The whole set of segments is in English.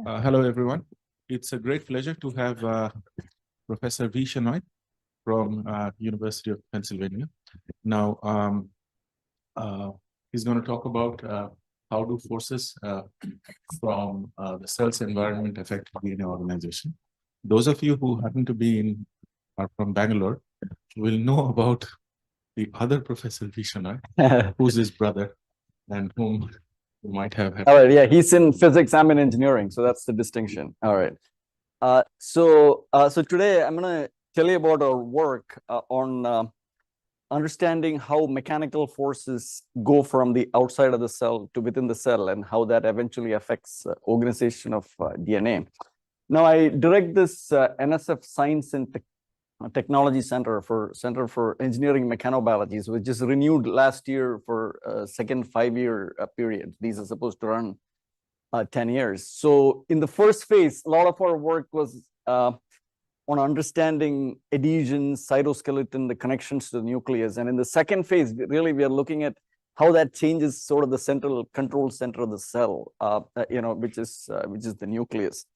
Hello, everyone. It's a great pleasure to have Professor V. Shenoy from University of Pennsylvania. Now, he's going to talk about how do forces from the cell's environment affect DNA organization. Those of you who happen to be are from Bangalore will know about the other Professor V. Shenoy, who's his brother and whom you might have had. All right, yeah, he's in physics, I'm in engineering, so that's the distinction. All right. So today I'm going to tell you about our work on understanding how mechanical forces go from the outside of the cell to within the cell and how that eventually affects organization of DNA. Now, I direct this NSF Science and Technology Center for Engineering Mechanobiology, which is renewed last year for a second 5-year period. These are supposed to run 10 years. So in the first phase, a lot of our work was on understanding adhesions, cytoskeleton, the connections to the nucleus. And in the second phase, really, we are looking at how that changes sort of the central control center of the cell, which is the nucleus.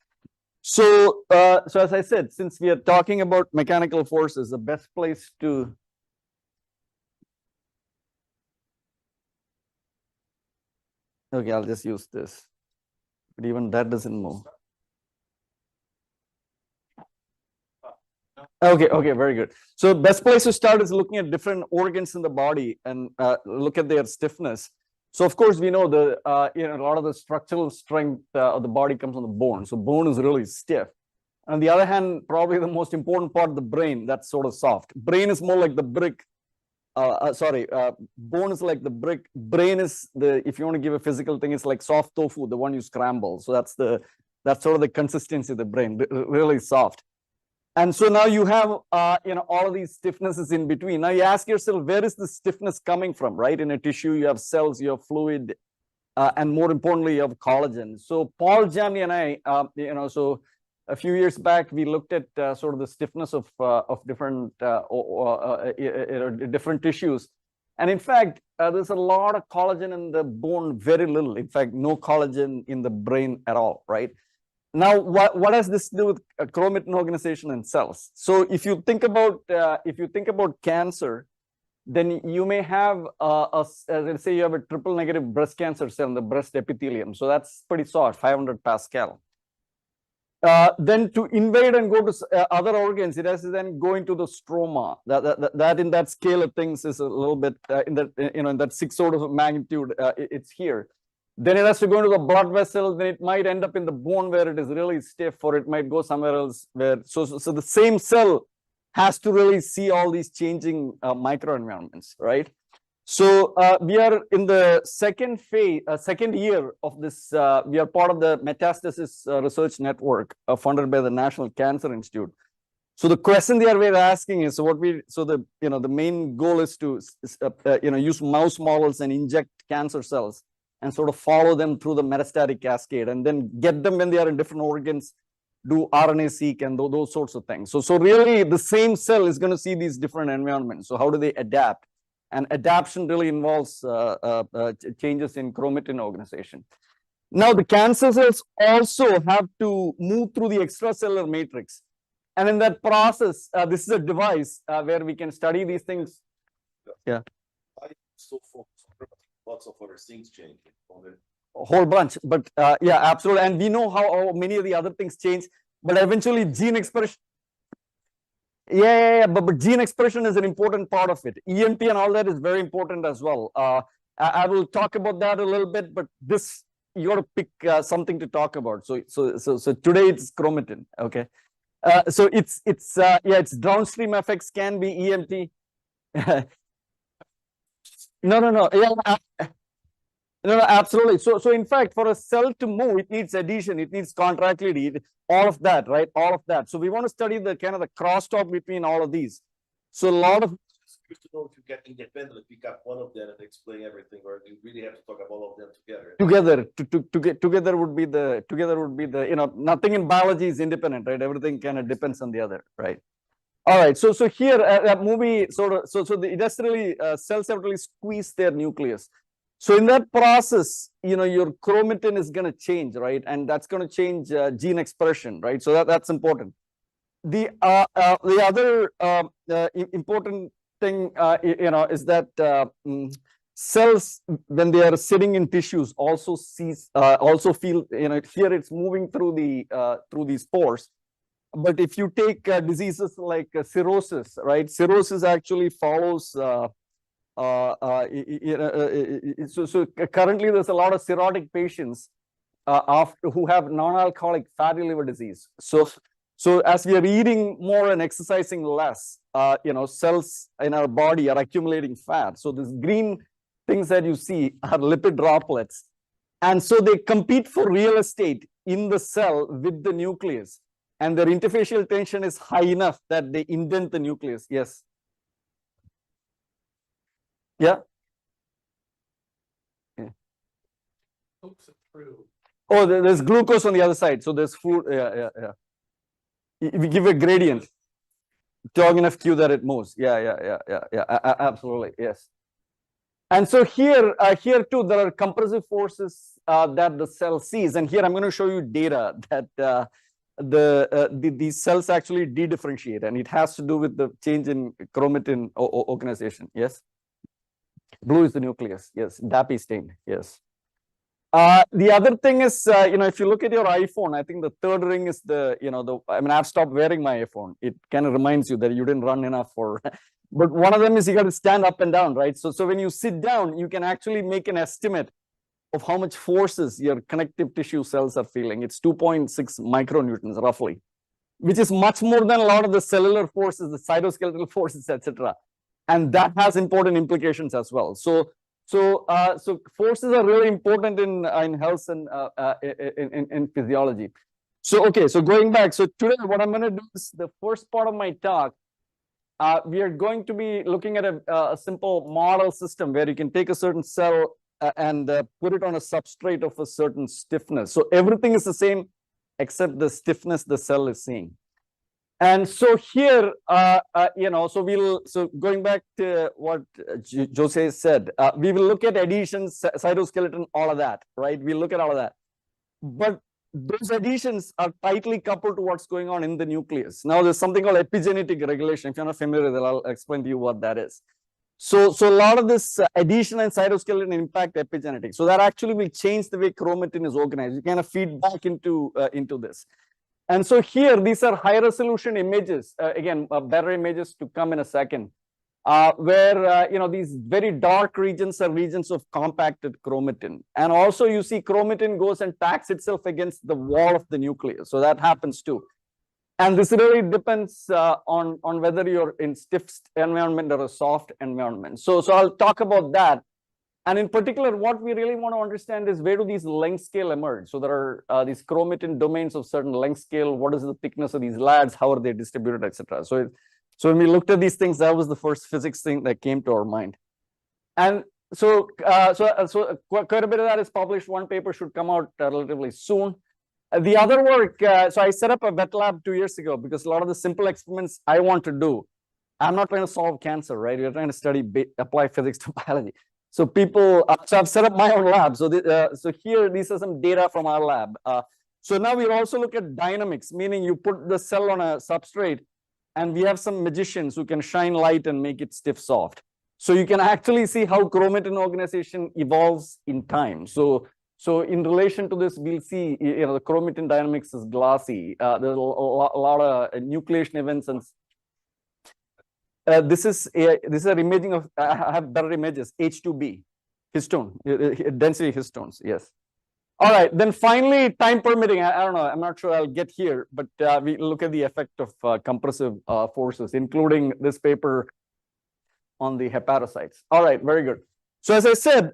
So as I said, since we are talking about mechanical forces, the best place to okay, I'll just use this, but even that doesn't move. Okay, very good. So best place to start is looking at different organs in the body and look at their stiffness. So of course we know a lot of the structural strength of the body comes from the bone. So bone is really stiff. On the other hand, probably the most important part of the brain, that's sort of soft. Brain is more like the brick. Bone is like the brick. Brain is if you want to give a physical thing, it's like soft tofu, the one you scramble. So that's sort of the consistency of the brain, really soft. And so now you have all of these stiffnesses in between. Now you ask yourself, where is the stiffness coming from, right? In a tissue, you have cells, you have fluid, and more importantly, you have collagen. So Paul Jamni and I, so a few years back, we looked at sort of the stiffness of different different tissues. And in fact, there's a lot of collagen in the bone, very little. In fact, no collagen in the brain at all, right? Now, what has this to do with chromatin organization in cells? So if you think about cancer, then you may have let's say you have a triple negative breast cancer cell in the breast epithelium. So that's pretty soft, 500 Pascal. Then to invade and go to other organs, it has to then go into the stroma. That in that scale of things is a little bit in that 6 orders of magnitude. It's here. Then it has to go into the blood vessel. Then it might end up in the bone where it is really stiff, or it might go somewhere else where. So the same cell has to really see all these changing microenvironments, right? So we are in the second year of this. We are part of the Metastasis Research Network funded by the National Cancer Institute. So the question we're asking is, the main goal is to use mouse models and inject cancer cells and sort of follow them through the metastatic cascade, and then get them when they are in different organs, do RNA-seq and those sorts of things. So really the same cell is going to see these different environments. So how do they adapt? And adaptation really involves changes in chromatin organization. Now, the cancer cells also have to move through the extracellular matrix. And in that process, this is a device where we can study these things. Yeah. So focused on lots of other things changing. A whole bunch, but yeah, absolutely. And we know how many of the other things change, but eventually gene expression. Yeah, but gene expression is an important part of it. EMT and all that is very important as well. I will talk about that a little bit, but this, you got to pick something to talk about. So today it's chromatin. Okay, so it's downstream effects can be EMT. No. Yeah. No, absolutely. So in fact, for a cell to move, it needs adhesion, it needs contractility, all of that, right? All of that. So we want to study the kind of the crosstalk between all of these. So a lot of used to know if you get independently pick up one of them and explain everything, or you really have to talk about all of them together. Together would be the nothing in biology is independent, right? Everything kind of depends on the other, right? All right. So here that movie sort of it has to really cells have to really squeeze their nucleus. So in that process, your chromatin is going to change, right? And that's going to change gene expression, right? So that's important. The other important thing, is that cells, when they are sitting in tissues, also feel, here it's moving through these pores. But if you take diseases like cirrhosis, right? Cirrhosis actually follows. So currently, there's a lot of cirrhotic patients who have non-alcoholic fatty liver disease. So as we are eating more and exercising less, cells in our body are accumulating fat. So these green things that you see are lipid droplets. And so they compete for real estate in the cell with the nucleus. And their interfacial tension is high enough that they indent the nucleus. Yes. Yeah. Oh, there's glucose on the other side. So there's food. Yeah. We give a gradient, strong enough Q that it moves. Yeah. Absolutely. Yes. And so here too, there are compressive forces that the cell sees. And here I'm going to show you data that these cells actually de-differentiate, and it has to do with the change in chromatin organization. Yes. Blue is the nucleus. Yes. DAPI stained. Yes. The other thing is, if you look at your iPhone, I think the third ring is I've stopped wearing my iPhone. It kind of reminds you that you didn't run enough but one of them is you got to stand up and down, right? So when you sit down, you can actually make an estimate of how much forces your connective tissue cells are feeling. It's 2.6 micronewtons roughly, which is much more than a lot of the cellular forces, the cytoskeletal forces, etc. And that has important implications as well. So forces are really important in health and in physiology. So going back. So today, what I'm going to do is the first part of my talk. We are going to be looking at a simple model system where you can take a certain cell and put it on a substrate of a certain stiffness. So everything is the same except the stiffness the cell is seeing. And so here, so going back to what Jose said, we will look at adhesions, cytoskeleton, all of that, right? We'll look at all of that. But those adhesions are tightly coupled to what's going on in the nucleus. Now, there's something called epigenetic regulation. If you're not familiar with it, I'll explain to you what that is. So a lot of this adhesion and cytoskeleton impact epigenetics. So that actually will change the way chromatin is organized. You kind of feed back into this. And so here, these are high resolution images. Again, better images to come in a second, where these very dark regions are regions of compacted chromatin. And also you see chromatin goes and tacks itself against the wall of the nucleus. So that happens too. And this really depends on whether you're in stiff environment or a soft environment. So I'll talk about that. And in particular, what we really want to understand is where do these length scale emerge? So there are these chromatin domains of certain length scale. What is the thickness of these layers? How are they distributed, etc. So when we looked at these things, that was the first physics thing that came to our mind. And so quite a bit of that is published. One paper should come out relatively soon. The other work, so I set up a wet lab 2 years ago because a lot of the simple experiments I want to do, I'm not trying to solve cancer, right? We're trying to study applied physics to biology. So so I've set up my own lab. So here, these are some data from our lab. So now we also look at dynamics, meaning you put the cell on a substrate, and we have some magicians who can shine light and make it stiff soft. So you can actually see how chromatin organization evolves in time. So in relation to this, we'll see the chromatin dynamics is glossy. There's a lot of nucleation events and. This is an imaging of, I have better images, H2B, histone, density histones, yes. All right, then finally, time permitting, I don't know, I'm not sure I'll get here, but we look at the effect of compressive forces, including this paper on the hepatocytes. All right, very good. So as I said,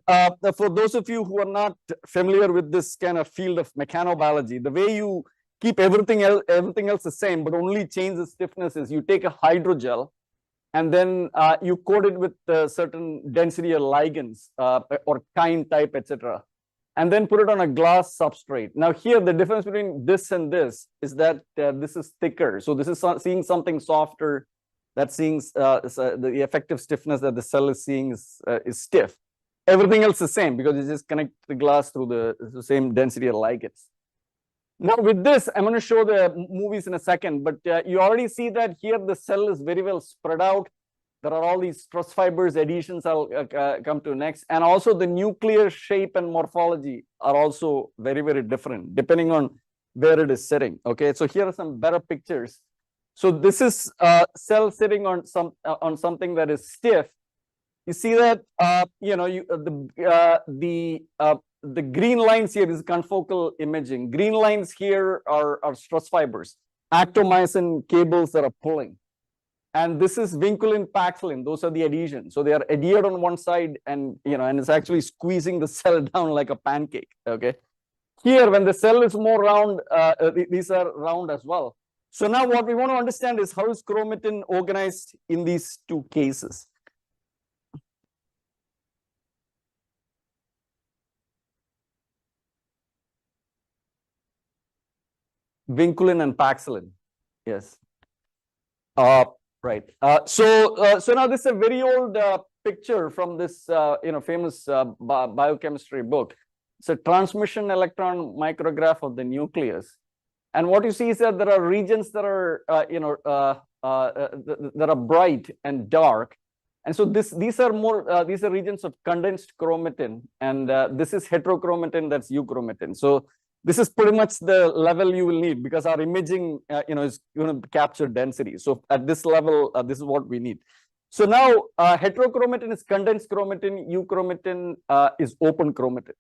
for those of you who are not familiar with this kind of field of mechanobiology, the way you keep everything else the same, but only change the stiffness is you take a hydrogel, and then you coat it with certain density of ligands or kind type, etc. And then put it on a glass substrate. Now here, the difference between this and this is that this is thicker. So this is seeing something softer. That's seeing the effective stiffness that the cell is seeing is stiff. everything else is the same because you just connect the glass through the same density of ligands. Now with this, I'm going to show the movies in a second, but you already see that here the cell is very well spread out. There are all these stress fibers, adhesions I'll come to next. And also the nuclear shape and morphology are also very, very different depending on where it is sitting. Okay, so here are some better pictures. So this is a cell sitting on something that is stiff. You see that the green lines here is confocal imaging. Green lines here are stress fibers, actomyosin cables that are pulling. And this is vinculin, paxillin. Those are the adhesions. So they are adhered on one side, and and it's actually squeezing the cell down like a pancake. Okay. Here, when the cell is more round, these are round as well. So now what we want to understand is how is chromatin organized in these two cases. Vinculin and paxillin. Yes. Right. So now this is a very old picture from this famous biochemistry book. It's a transmission electron micrograph of the nucleus. And what you see is that there are regions that are that are bright and dark. And so these are regions of condensed chromatin, and this is heterochromatin, that's euchromatin. So this is pretty much the level you will need because our imaging is going to capture density. So at this level, this is what we need. So now heterochromatin is condensed chromatin, euchromatin is open chromatin.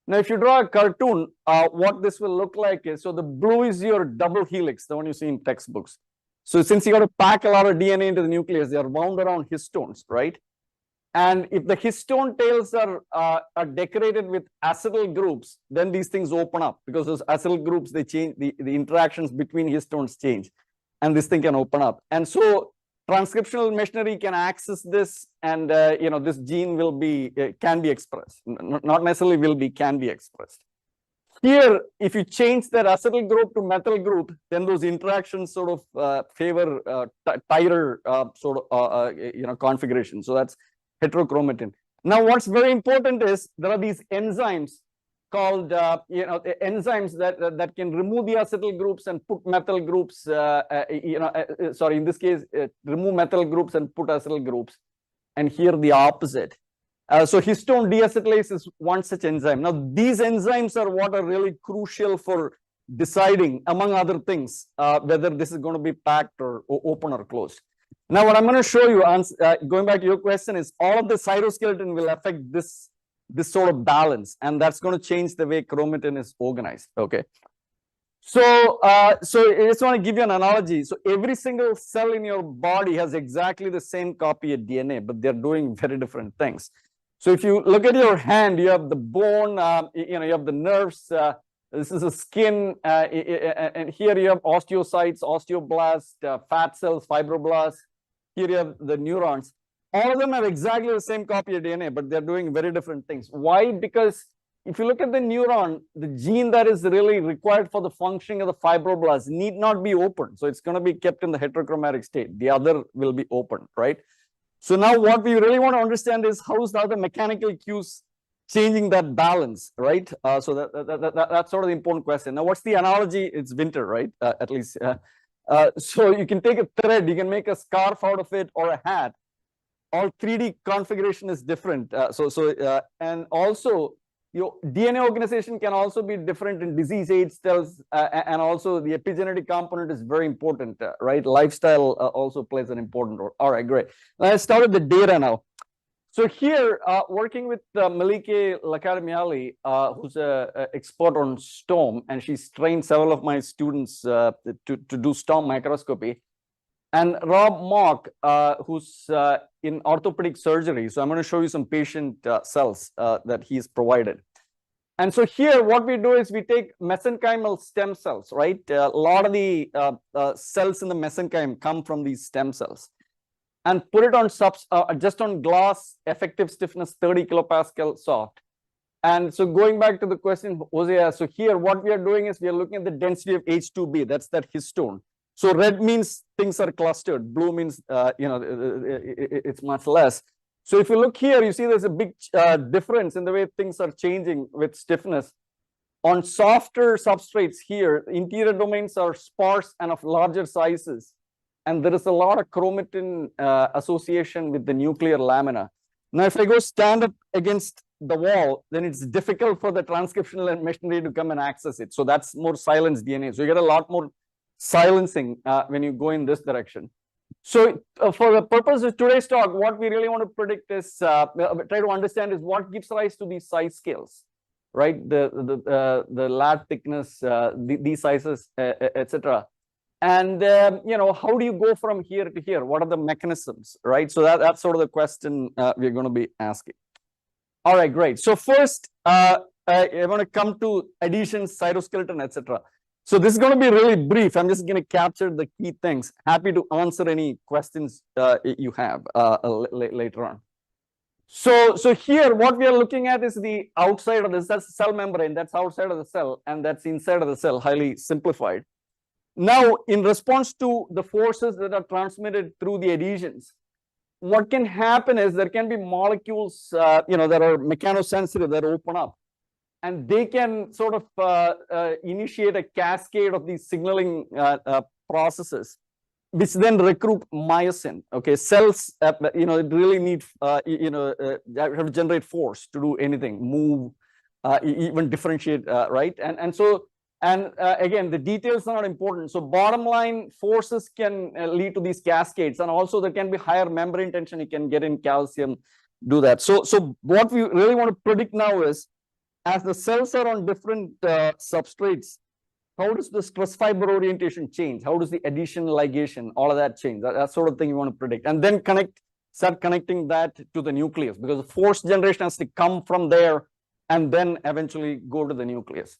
Now, if you draw a cartoon, what this will look like is, so the blue is your double helix, the one you see in textbooks. So since you got to pack a lot of DNA into the nucleus, they are wound around histones, right? And if the histone tails are decorated with acyl groups, then these things open up because those acyl groups, they change, the interactions between histones change, and this thing can open up. And so transcriptional machinery can access this, and this gene will be can be expressed, not necessarily will be, can be expressed. Here, if you change that acyl group to methyl group, then those interactions sort of favor tighter configuration. So that's heterochromatin. Now, what's very important is there are these enzymes called enzymes that can remove the acetyl groups and put methyl groups. In this case, remove methyl groups and put acyl groups. And here the opposite. So histone deacetylase is one such enzyme. Now, these enzymes are what are really crucial for deciding, among other things, whether this is going to be packed or open or closed. Now, what I'm going to show you, going back to your question, is all of the cytoskeleton will affect this sort of balance, and that's going to change the way chromatin is organized. Okay. So I just want to give you an analogy. So every single cell in your body has exactly the same copy of DNA, but they're doing very different things. So if you look at your hand, you have the bone, you have the nerves. This is the skin, and here you have osteocytes, osteoblasts, fat cells, fibroblasts. Here you have the neurons. All of them have exactly the same copy of DNA, but they're doing very different things. Why? Because if you look at the neuron, the gene that is really required for the functioning of the fibroblast need not be open. So it's going to be kept in the heterochromatic state. The other will be open, right? So now what we really want to understand is how is the other mechanical cues changing that balance, right? So that's sort of the important question. Now, what's the analogy? It's winter, right? At least. So you can take a thread, you can make a scarf out of it or a hat. All 3D configuration is different. And also your DNA organization can also be different in disease age cells, and also the epigenetic component is very important, right? Lifestyle also plays an important role. All right, great. Let's start with the data now. So here, working with Malike Lakarmiali, who's an expert on STOM, and she's trained several of my students to do STOM microscopy. And Rob Mock, who's in orthopedic surgery. So I'm going to show you some patient cells that he's provided. And so here, what we do is we take mesenchymal stem cells, right? A lot of the cells in the mesenchyme come from these stem cells, and put it on just on glass, effective stiffness 30 kilopascal soft. And so going back to the question, Jose, so here what we are doing is we are looking at the density of H2B, that's that histone. So red means things are clustered, blue means it's much less. So if you look here, you see there's a big difference in the way things are changing with stiffness. On softer substrates here, interior domains are sparse and of larger sizes. And there is a lot of chromatin association with the nuclear lamina. Now, if I go stand up against the wall, then it's difficult for the transcriptional machinery to come and access it. So that's more silenced DNA. So you get a lot more silencing when you go in this direction. So for the purpose of today's talk, what we really want to predict is, try to understand is what gives rise to these size scales, right? The lat thickness, these sizes, etc. And how do you go from here to here? What are the mechanisms, right? So that's sort of the question we're going to be asking. All right, great. So first, I want to come to adhesions, cytoskeleton, etc. So this is going to be really brief. I'm just going to capture the key things. Happy to answer any questions you have later on. So here, what we are looking at is the outside of this. That's the cell membrane. That's outside of the cell, and that's inside of the cell. Highly simplified. Now, in response to the forces that are transmitted through the adhesions, what can happen is there can be molecules, that are mechanosensitive that open up, and they can sort of initiate a cascade of these signaling processes, which then recruit myosin. Okay, cells, it really need, have to generate force to do anything, move, even differentiate, right? And again, the details are not important. So bottom line, forces can lead to these cascades, and also there can be higher membrane tension. You can get in calcium, do that. So what we really want to predict now is, as the cells are on different substrates, how does the stress fiber orientation change? How does the adhesion, ligation, all of that change? That sort of thing you want to predict, and then start connecting that to the nucleus, because the force generation has to come from there and then eventually go to the nucleus.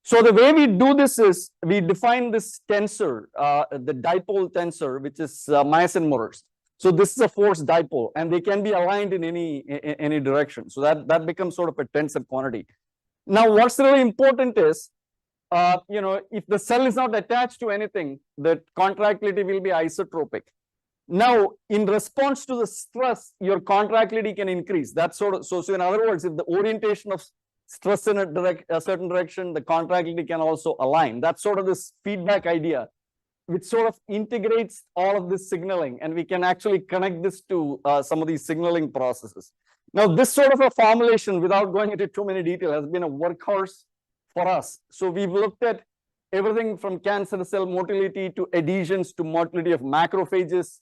So the way we do this is we define this tensor, the dipole tensor, which is myosin motors. So this is a force dipole, and they can be aligned in any direction. So that becomes sort of a tensor quantity. Now, what's really important is, if the cell is not attached to anything, the contractility will be isotropic. Now, in response to the stress, your contractility can increase. That's sort of, so in other words, if the orientation of stress in a certain direction, the contractility can also align. That's sort of this feedback idea, which sort of integrates all of this signaling, and we can actually connect this to some of these signaling processes. Now, this sort of a formulation, without going into too many details, has been a workhorse for us. So we've looked at everything from cancer cell motility to adhesions to motility of macrophages.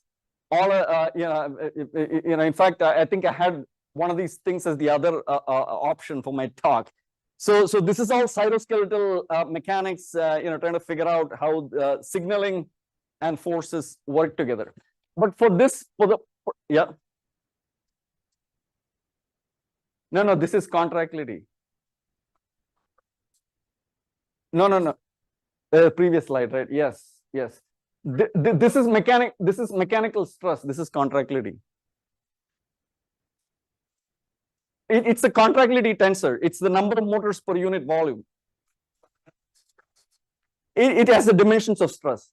All, in fact, I think I had one of these things as the other option for my talk. So this is all cytoskeletal mechanics, trying to figure out how signaling and forces work together. But no, this is contractility. No. Previous slide, right? Yes. This is mechanical stress. This is contractility. It's a contractility tensor. It's the number of motors per unit volume. It has the dimensions of stress.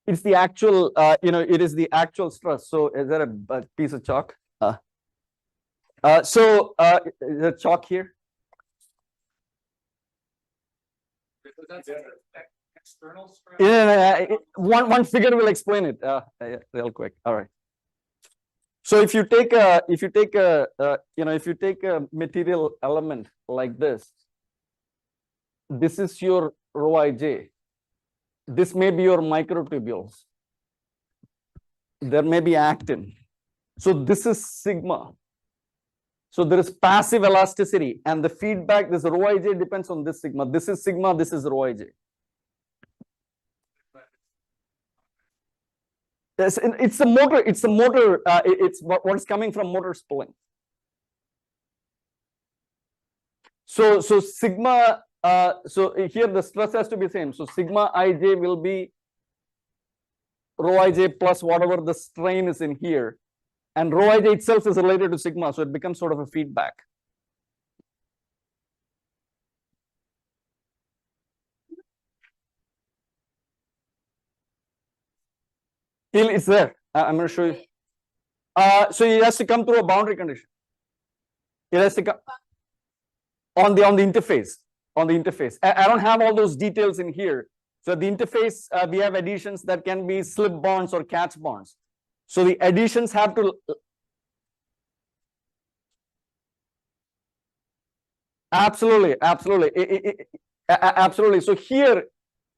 It's the actual, it is the actual stress. So is there a piece of chalk? The chalk here. External stress? Yeah, one figure will explain it real quick. All right. So if you take a material element like this is your rho ij. This may be your microtubules. There may be actin. So this is sigma. So there is passive elasticity, and the feedback, this rho ij depends on this sigma. This is sigma, this is rho ij. Yes, it's a motor. It's what's coming from motor spooling. So sigma. So here the stress has to be same. So sigma ij will be rho ij plus whatever the strain is in here, and rho ij itself is related to sigma, so it becomes sort of a feedback. It's there. I'm going to show you. So it has to come through a boundary condition. It has to come on the interface. On the interface. I don't have all those details in here. So the interface, we have additions that can be slip bonds or catch bonds. So the additions have to. Absolutely, absolutely, absolutely. So here,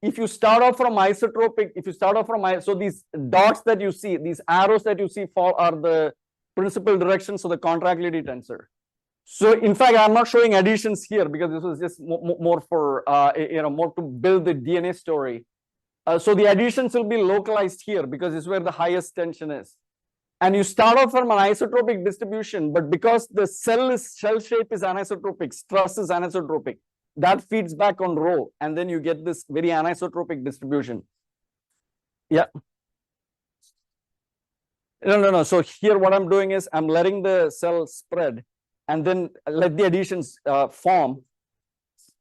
if you start off from isotropic, so these dots that you see, these arrows that you see are the principal directions of the contractility tensor. So in fact, I'm not showing additions here because this was just more for more to build the DNA story. So the additions will be localized here because this is where the highest tension is. And you start off from an isotropic distribution, but because the shell shape is anisotropic, stress is anisotropic, that feeds back on rho, and then you get this very anisotropic distribution. Yeah. No. So here what I'm doing is I'm letting the cell spread and then let the additions form.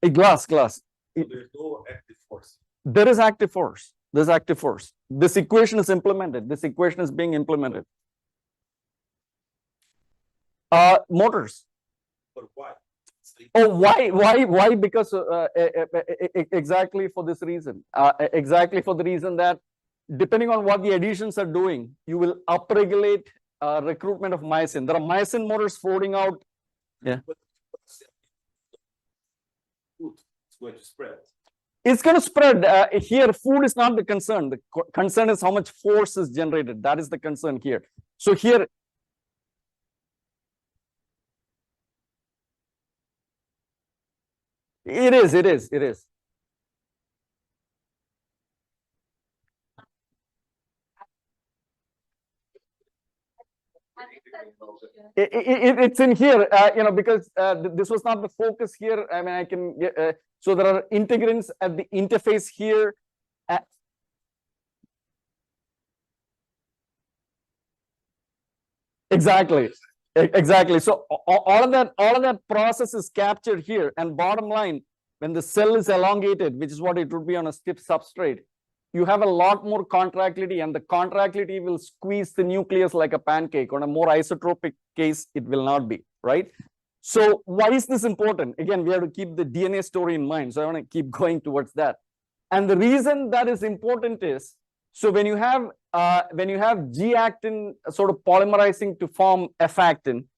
A glass. So there's no active force. There is active force. There's active force. This equation is implemented. This equation is being implemented. Motors. But why? Oh, why? Because exactly for this reason. Exactly for the reason that depending on what the additions are doing, you will upregulate recruitment of myosin. There are myosin motors floating out. Yeah. Food is going to spread. It's going to spread. Here, food is not the concern. The concern is how much force is generated. That is the concern here. So here. It is. It's in here, because this was not the focus here. I mean, I can get, so there are integrins at the interface here. Exactly. So all of that process is captured here. And bottom line, when the cell is elongated, which is what it would be on a stiff substrate, you have a lot more contractility, and the contractility will squeeze the nucleus like a pancake. On a more isotropic case, it will not be, right? So why is this important? Again, we have to keep the DNA story in mind. So I want to keep going towards that. And the reason that is important is, so when you have G-actin sort of polymerizing to form F-actin,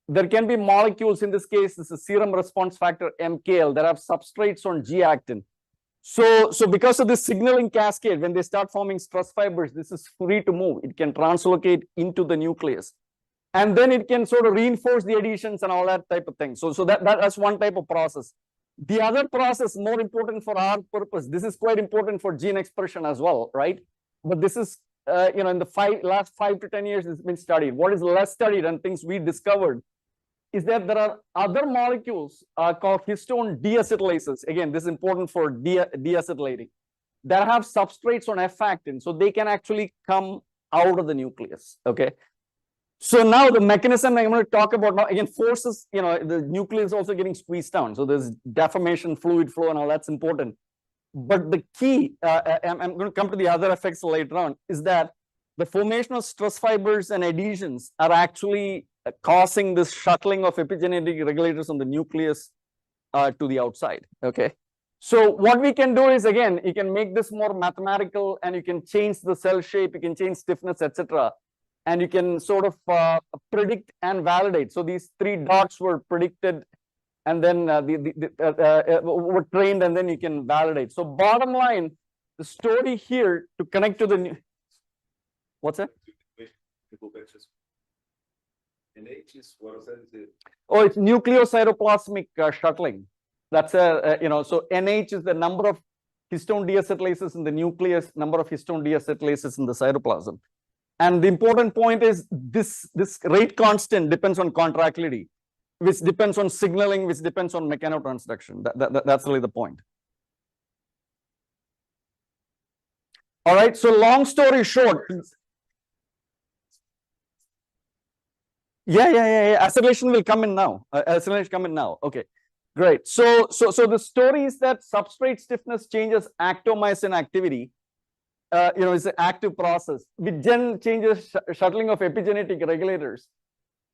there can be molecules, in this case, this is serum response factor MKL, that have substrates on G-actin. So because of this signaling cascade, when they start forming stress fibers, this is free to move. It can translocate into the nucleus. And then it can sort of reinforce the adhesions and all that type of thing. So that's one type of process. The other process, more important for our purpose, this is quite important for gene expression as well, right? But this is, in the last 5 to 10 years, it's been studied. What is less studied and things we discovered is that there are other molecules called histone deacetylases. Again, this is important for deacetylating, that have substrates on F-actin, so they can actually come out of the nucleus, okay? So now the mechanism I'm going to talk about now, again, forces, the nucleus is also getting squeezed down. So there's deformation, fluid flow, and all that's important. But the key, I'm going to come to the other effects later on, is that the formation of stress fibers and adhesions are actually causing this shuttling of epigenetic regulators on the nucleus to the outside, okay? So what we can do is, again, you can make this more mathematical, and you can change the cell shape, you can change stiffness, etc. And you can sort of predict and validate. So these 3 dots were predicted, and then were trained, and then you can validate. So bottom line, the story here to connect to the what's that? NH is what is that? Oh, it's nucleocytoplasmic shuttling. That's so NH is the number of histone deacetylases in the nucleus, number of histone deacetylases in the cytoplasm. And the important point is this rate constant depends on contractility, which depends on signaling, which depends on mechanotransduction. That's really the point. All right, so long story short. Yeah. Acetylation will come in now. Acetylation come in now. Okay, great. So the story is that substrate stiffness changes actomyosin activity. is an active process. With gen changes shuttling of epigenetic regulators.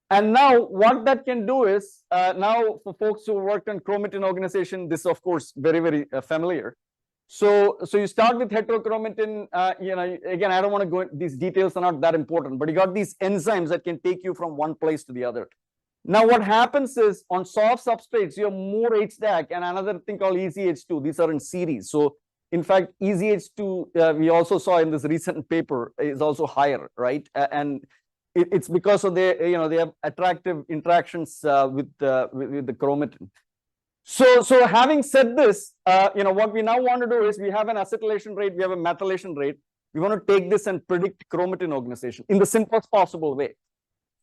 And now what that can do is, now for folks who worked on chromatin organization, this is of course very, very familiar. So you start with heterochromatin, again, I don't want to go into these details, are not that important, but you got these enzymes that can take you from one place to the other. Now what happens is on soft substrates, you have more HDAC and another thing called EZH2. These are in series. So in fact, EZH2, we also saw in this recent paper, is also higher, right? And it's because of they have attractive interactions with the chromatin. So having said this, what we now want to do is we have an acetylation rate, we have a methylation rate. We want to take this and predict chromatin organization in the simplest possible way.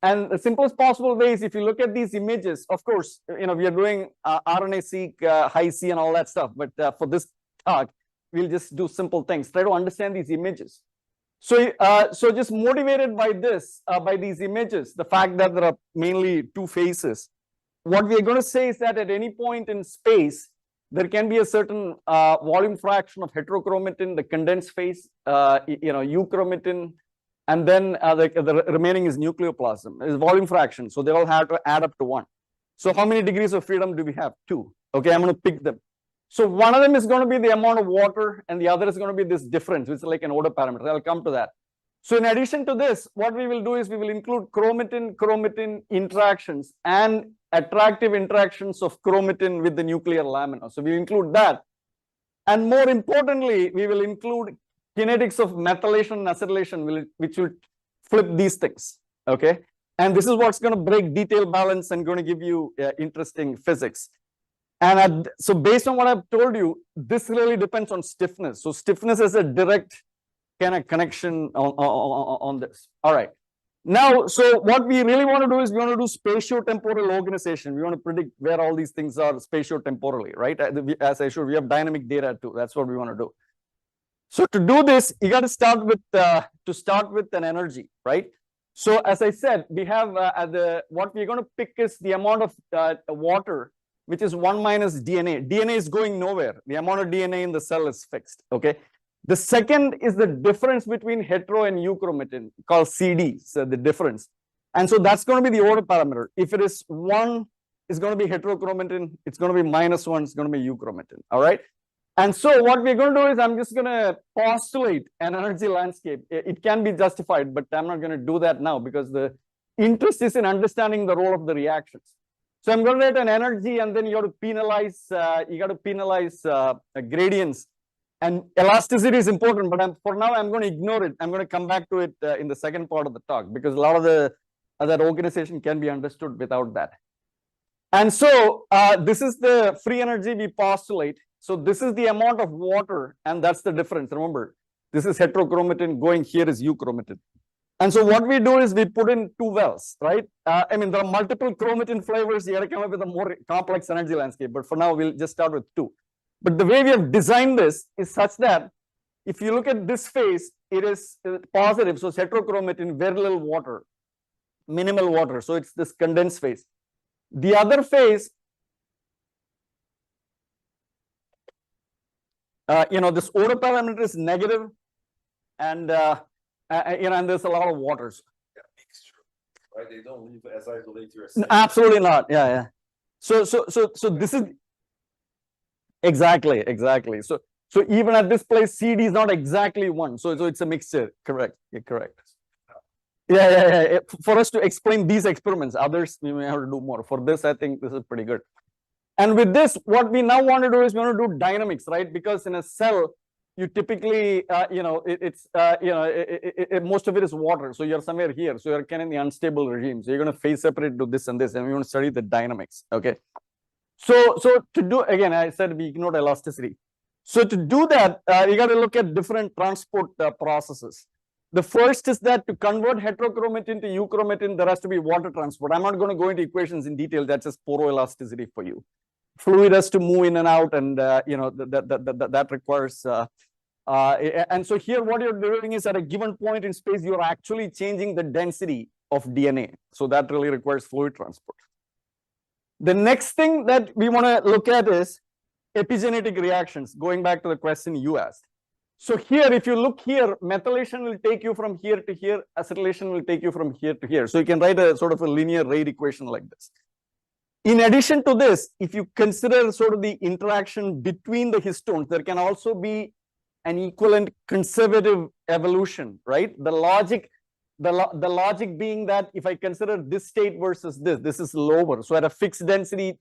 And the simplest possible way is if you look at these images, of course, we are doing RNA-seq, high-C and all that stuff. But for this talk, we'll just do simple things, try to understand these images. So just motivated by this, by these images, the fact that there are mainly two phases, what we are going to say is that at any point in space, there can be a certain volume fraction of heterochromatin, the condensed phase, euchromatin, and then the remaining is nucleoplasm, is volume fraction. So they all have to add up to 1. So how many degrees of freedom do we have? 2. Okay, I'm going to pick them. So one of them is going to be the amount of water, and the other is going to be this difference, which is like an order parameter. I'll come to that. So in addition to this, what we will do is we will include chromatin interactions and attractive interactions of chromatin with the nuclear lamina. So we include that. And more importantly, we will include kinetics of methylation and acetylation, which will flip these things. Okay. And this is what's going to break detail balance and going to give you interesting physics. And so based on what I've told you, this really depends on stiffness. So stiffness is a direct kind of connection on this. All right. Now, so what we really want to do is we want to do spatio-temporal organization. We want to predict where all these things are spatio-temporally, right? As I showed, we have dynamic data too. That's what we want to do. So to do this, you got to start with an energy, right? So as I said, we have what we're going to pick is the amount of water, which is 1 minus DNA. DNA is going nowhere. The amount of DNA in the cell is fixed. Okay. The second is the difference between hetero and euchromatin, called CD, so the difference. And so that's going to be the order parameter. If it is 1, it's going to be heterochromatin. It's going to be -1, it's going to be euchromatin. All right. And so what we're going to do is I'm just going to postulate an energy landscape. It can be justified, but I'm not going to do that now because the interest is in understanding the role of the reactions. So I'm going to write an energy, and then you got to penalize gradients. And elasticity is important, but for now I'm going to ignore it. I'm going to come back to it in the second part of the talk because a lot of that organization can be understood without that. And so this is the free energy we postulate. So this is the amount of water, and that's the difference. Remember, this is heterochromatin, going here is euchromatin. And so what we do is we put in 2 wells, right? I mean, there are multiple chromatin flavors. You got to come up with a more complex energy landscape. But for now, we'll just start with 2. But the way we have designed this is such that if you look at this phase, it is positive. So it's heterochromatin, very little water, minimal water. So it's this condensed phase. The other phase, this order parameter is negative, and and there's a lot of waters. Yeah, mixture, right? They don't leave as isolated as Absolutely not. Yeah. So this is exactly. So even at this place, CD is not exactly 1. So it's a mixture. Correct. You're correct. Yeah. For us to explain these experiments, others we may have to do more. For this, I think this is pretty good. And with this, what we now want to do is we want to do dynamics, right? Because in a cell, you typically, most of it is water. So you're somewhere here. So you're kind of in the unstable regime. So you're going to phase separate to this and this, and we want to study the dynamics. Okay. So to do, again, I said we ignored elasticity. So to do that, you got to look at different transport processes. The first is that to convert heterochromatin to euchromatin, there has to be water transport. I'm not going to go into equations in detail. That's just poroelasticity for you. Fluid has to move in and out, and that requires. And so here, what you're doing is at a given point in space, you're actually changing the density of DNA. So that really requires fluid transport. The next thing that we want to look at is epigenetic reactions, going back to the question you asked. So here, if you look here, methylation will take you from here to here, acetylation will take you from here to here. So you can write a sort of a linear rate equation like this. In addition to this, if you consider sort of the interaction between the histones, there can also be an equivalent conservative evolution, right? The logic being that if I consider this state versus this is lower. So at a fixed density,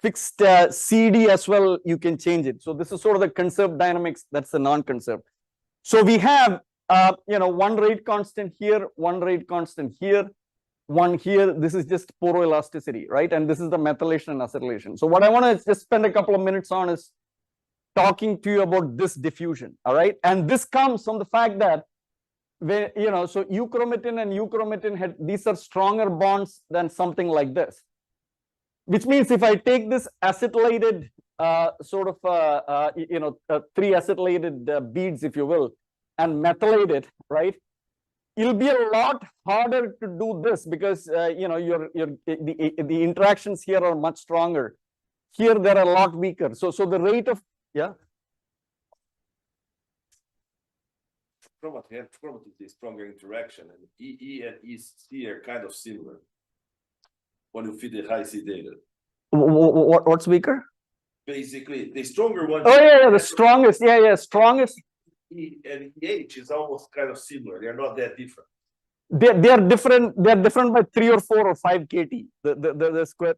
fixed CD as well, you can change it. So this is sort of the conserved dynamics. That's the non-conserved. So we have, one rate constant here, one rate constant here, one here. This is just poroelasticity, right? And this is the methylation and acetylation. So what I want to just spend a couple of minutes on is talking to you about this diffusion, all right? And this comes from the fact that when, so euchromatin and euchromatin these are stronger bonds than something like this. Which means if I take this acetylated three acetylated beads, if you will, and methylate it, right? It'll be a lot harder to do this because the interactions here are much stronger. Here they're a lot weaker. So the rate of Chromatin is stronger interaction, and E and EC are kind of similar. When you feed the high C data. What's weaker? Basically, the stronger one. Oh yeah, the strongest. Yeah, strongest. E and H is almost kind of similar. They're not that different. They are different. They are different by 3 or 4 or 5 kT. The square.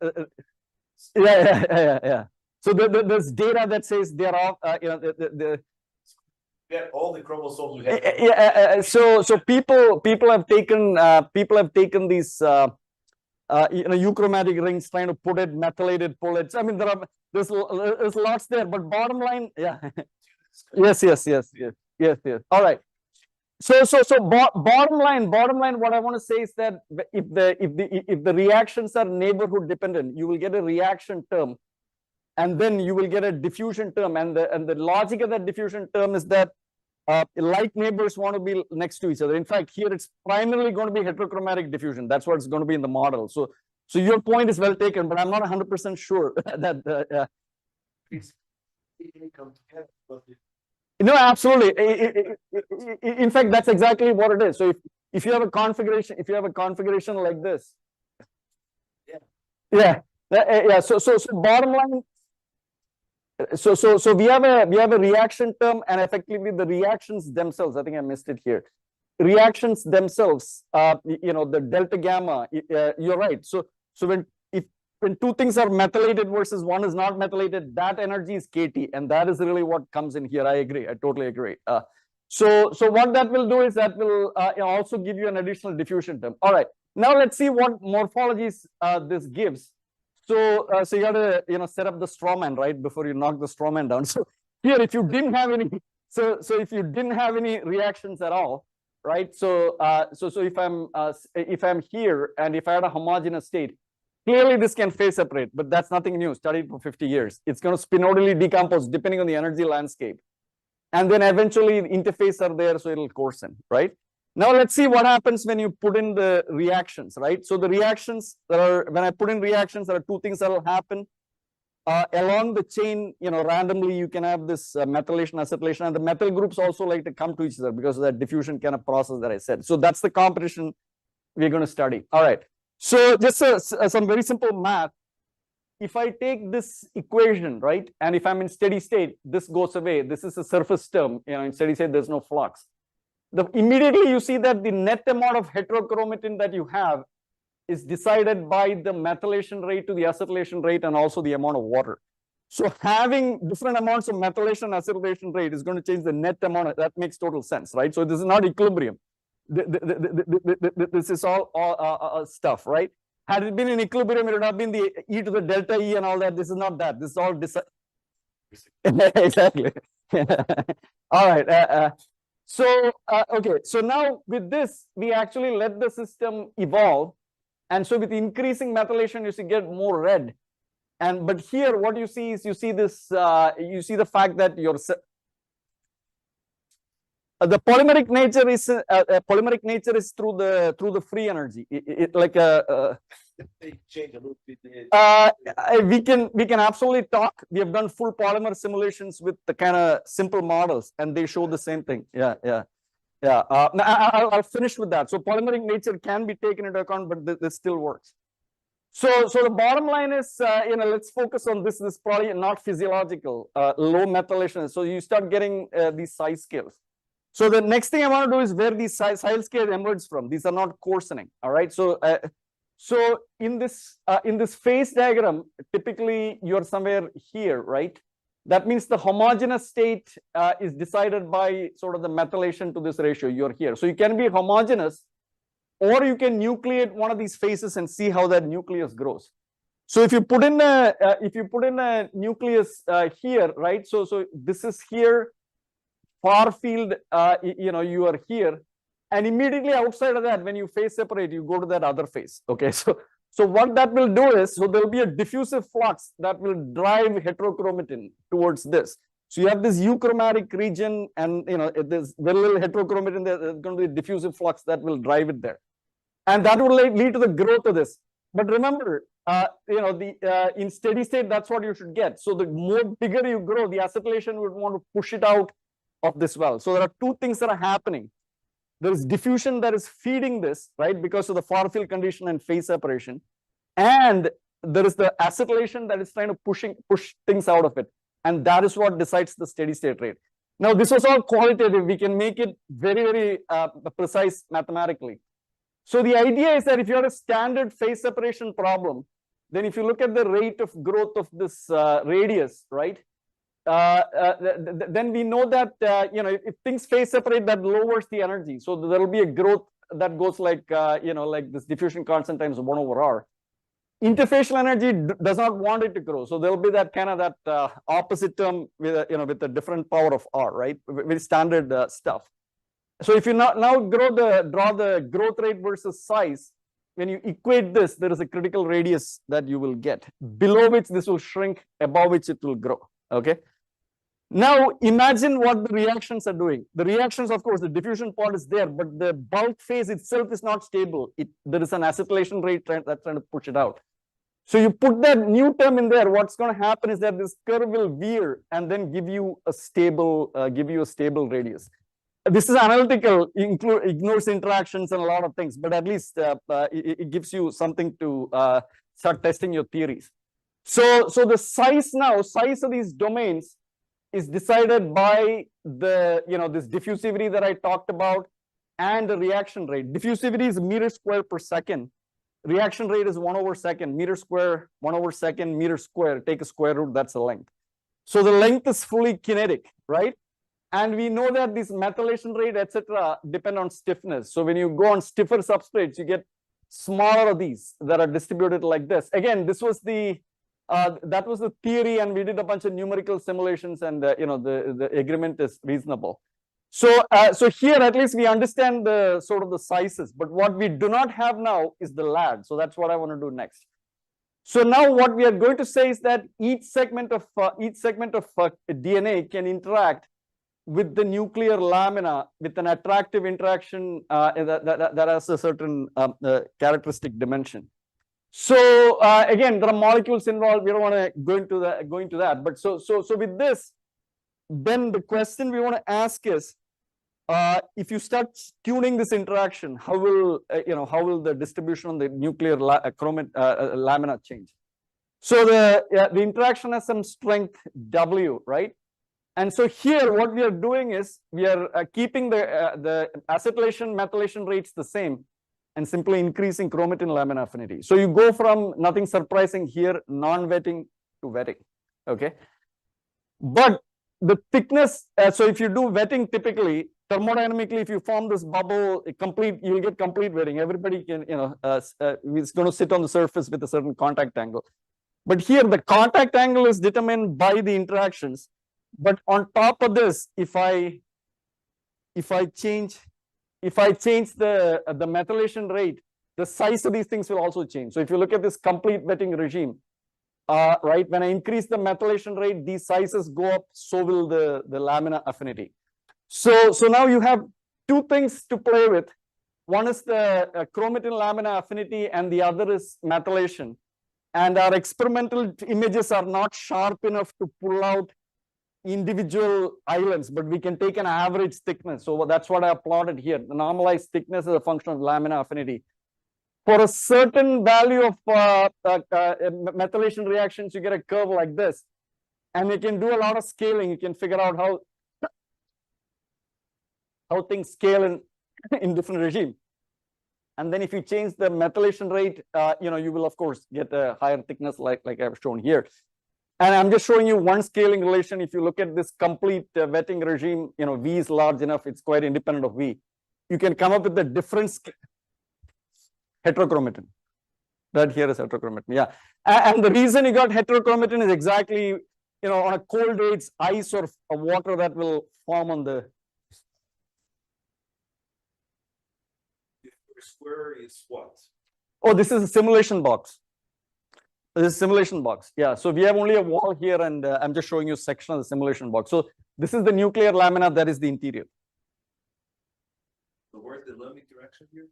Yeah. So there's data that says they are all. Yeah, all the chromosomes we have. So people have taken these. Euchromatic rings, trying to put it, methylated, pull it. I mean, there's lots there, but bottom line, yeah. Yes. All right. So bottom line, what I want to say is that if the reactions are neighborhood dependent, you will get a reaction term, and then you will get a diffusion term, and the logic of that diffusion term is that like neighbors want to be next to each other. In fact, here it's primarily going to be heterochromatic diffusion. That's what it's going to be in the model. So your point is well taken, but I'm not 100% sure that. No, absolutely. In fact, that's exactly what it is. So if you have a configuration, like this, yeah. So bottom line. So we have a reaction term, and effectively the reactions themselves. I think I missed it here. Reactions themselves, the delta gamma. You're right. So when two things are methylated versus one is not methylated, that energy is kT, and that is really what comes in here. I agree. I totally agree. So what that will do is that will also give you an additional diffusion term. All right. Now let's see what morphologies this gives. So you got to set up the straw man, right, before you knock the straw man down. So here, if you didn't have any, so if you didn't have any reactions at all, right? So if I'm here and if I had a homogeneous state, clearly this can phase separate, but that's nothing new. Studied for 50 years. It's going to spinodally decompose depending on the energy landscape, and then eventually interface are there, so it'll coarsen, right? Now let's see what happens when you put in the reactions, right? So the reactions when I put in reactions, there are 2 things that will happen. Along the chain, randomly you can have this methylation, acetylation, and the methyl groups also like to come to each other because of that diffusion kind of process that I said. So that's the competition we're going to study. All right. So just some very simple math. If I take this equation, right, and if I'm in steady state, this goes away. This is a surface term. In steady state, there's no flux. Immediately you see that the net amount of heterochromatin that you have is decided by the methylation rate to the acetylation rate and also the amount of water. So having different amounts of methylation and acetylation rate is going to change the net amount. That makes total sense, right? So this is not equilibrium. This is all stuff, right? Had it been in equilibrium, it would have been the e to the delta E and all that. This is not that. This is all exactly. All right. Okay, so now with this, we actually let the system evolve. And so with increasing methylation, you get more red. But here, what you see is you see the fact that the polymeric nature is through the free energy. if they change a little bit? We can absolutely talk. We have done full polymer simulations with the kind of simple models, and they show the same thing. Yeah. Now I'll finish with that. So polymeric nature can be taken into account, but this still works. So the bottom line is, let's focus on this. This is probably not physiological, low methylation. So you start getting these size scales. So the next thing I want to do is where these size scales emerge from. These are not coarsening. All right. So in this phase diagram, typically you're somewhere here, right? That means the homogeneous state is decided by sort of the methylation to this ratio. You're here. So you can be homogeneous, or you can nucleate one of these phases and see how that nucleus grows. So if you put in a nucleus here, right? So this is here, far field. You are here, and immediately outside of that, when you phase separate, you go to that other phase. Okay, so what that will do is, so there will be a diffusive flux that will drive heterochromatin towards this. So you have this euchromatic region, and there's very little heterochromatin there. There's going to be a diffusive flux that will drive it there, and that will lead to the growth of this. But remember, in steady state, that's what you should get. So the more bigger you grow, the acetylation would want to push it out of this well. So there are two things that are happening. There is diffusion that is feeding this, right, because of the far field condition and phase separation, and there is the acetylation that is trying to push things out of it. And that is what decides the steady state rate. Now, this was all qualitative. We can make it very, very precise mathematically. So the idea is that if you have a standard phase separation problem, then if you look at the rate of growth of this radius, right, then we know that if things phase separate, that lowers the energy. So there will be a growth that goes like like this diffusion constant times 1 over r. Interfacial energy does not want it to grow, so there will be that kind of opposite term with a different power of r, right? Very standard stuff. So if you now draw the growth rate versus size, when you equate this, there is a critical radius that you will get, below which this will shrink, above which it will grow. Okay. Now imagine what the reactions are doing. The reactions, of course, the diffusion part is there, but the bulk phase itself is not stable. There is an acetylation rate that's trying to push it out. So you put that new term in there, what's going to happen is that this curve will veer and then give you a stable radius. This is analytical, ignores interactions and a lot of things, but at least it gives you something to start testing your theories. So the size of these domains is decided by the this diffusivity that I talked about and the reaction rate. Diffusivity is meters squared per second. Reaction rate is 1 over second. Meter square, 1 over second, meter square. Take a square root, that's the length. So the length is fully kinetic, right? And we know that this methylation rate, etc., depend on stiffness. So when you go on stiffer substrates, you get smaller of these that are distributed like this. Again, this was that was the theory, and we did a bunch of numerical simulations, and the agreement is reasonable. So here at least we understand the sort of the sizes, but what we do not have now is the LAD. So that's what I want to do next. So now what we are going to say is that each segment of DNA can interact with the nuclear lamina with an attractive interaction that has a certain characteristic dimension. So again, there are molecules involved. We don't want to go into that. But so with this, then the question we want to ask is, if you start tuning this interaction, how will the distribution on the nuclear lamina change? So the interaction has some strength W, right? And so here, what we are doing is we are keeping the acetylation methylation rates the same, and simply increasing chromatin lamina affinity. So you go from nothing surprising here, non-wetting to wetting. Okay, but the thickness. So if you do wetting, typically thermodynamically, if you form this bubble, you will get complete wetting. Everybody can, it's going to sit on the surface with a certain contact angle. But here, the contact angle is determined by the interactions. But on top of this, if I change the methylation rate, the size of these things will also change. So if you look at this complete wetting regime, right, when I increase the methylation rate, these sizes go up, so will the lamina affinity. So now you have two things to play with. One is the chromatin lamina affinity, and the other is methylation. And our experimental images are not sharp enough to pull out individual islands, but we can take an average thickness. So that's what I plotted here. The normalized thickness is a function of lamina affinity. For a certain value of methylation reactions, you get a curve like this. And you can do a lot of scaling. You can figure out how things scale in different regimes. And then if you change the methylation rate, you will of course get a higher thickness like I've shown here. And I'm just showing you one scaling relation. If you look at this complete wetting regime, V is large enough, it's quite independent of V. You can come up with the difference heterochromatin. That here is heterochromatin, yeah. And the reason you got heterochromatin is exactly, on a cold day, it's ice or water that will form on the. Square is what? Oh, this is a simulation box. This is a simulation box. Yeah. So we have only a wall here, and I'm just showing you a section of the simulation box. So this is the nuclear lamina. That is the interior. So where's the Lamin interaction here?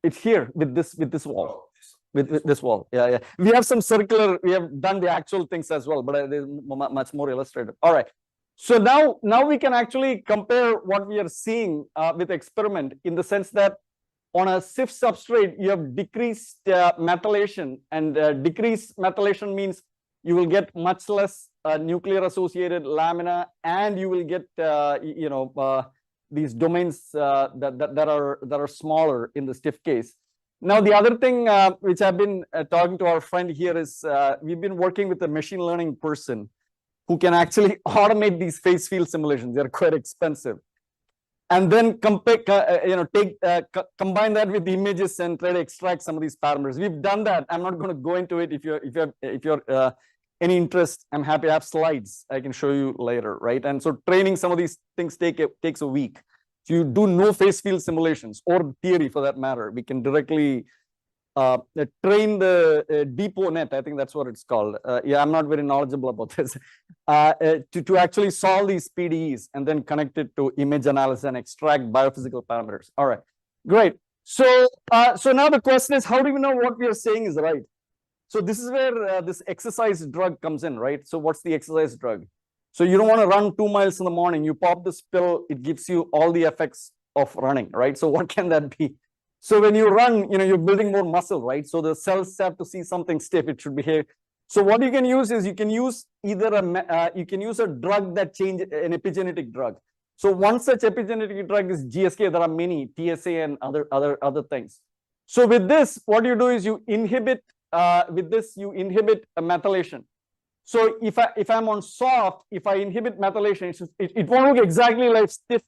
It's here with this wall. Oh, With this wall. Yeah. We have some circular. We have done the actual things as well, but it is much more illustrative. All right. So now we can actually compare what we are seeing with experiment, in the sense that on a stiff substrate, you have decreased methylation, and decreased methylation means you will get much less nuclear associated lamina, and you will get these domains that are smaller in the stiff case. Now, the other thing which I've been talking to our friend here is we've been working with a machine learning person who can actually automate these phase field simulations. They're quite expensive. And then combine that with the images and try to extract some of these parameters. We've done that. I'm not going to go into it. If you're any interest, I'm happy. I have slides I can show you later, right? And so training some of these things takes a week. So you do no phase field simulations, or theory for that matter. We can directly train the depot net. I think that's what it's called. Yeah, I'm not very knowledgeable about this. To actually solve these PDEs and then connect it to image analysis and extract biophysical parameters. All right, great. So now the question is, how do we know what we are saying is right? So this is where this exercise drug comes in, right? So what's the exercise drug? So you don't want to run 2 miles in the morning. You pop this pill, it gives you all the effects of running, right? So what can that be? So when you run, you're building more muscle, right? So the cells have to see something stiff. It should behave. So what you can use is you can use either a drug that changes an epigenetic drug. So one such epigenetic drug is GSK. There are many, TSA and other things. So with this, what you do is you inhibit a methylation. So if I'm on soft, if I inhibit methylation, it won't look exactly like stiff,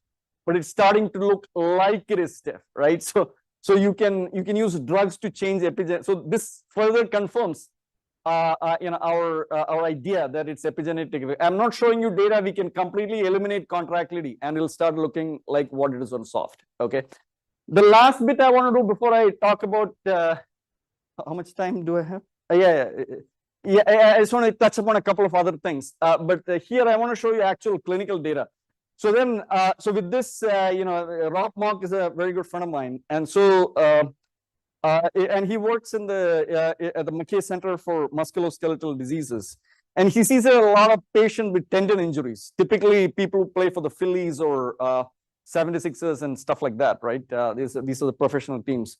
but it's starting to look like it is stiff, right? So you can use drugs to change epigenetic. So this further confirms our idea that it's epigenetic. I'm not showing you data. We can completely eliminate contractility, and it'll start looking like what it is on soft. Okay. The last bit I want to do before I talk about how much time do I have? Yeah. I just want to touch upon a couple of other things. But here I want to show you actual clinical data. So then, so with this, Rob Mock is a very good friend of mine, and so and he works in at the McKay Center for Musculoskeletal Diseases, and he sees a lot of patients with tendon injuries. Typically, people who play for the Phillies or 76ers and stuff like that, right? These are the professional teams.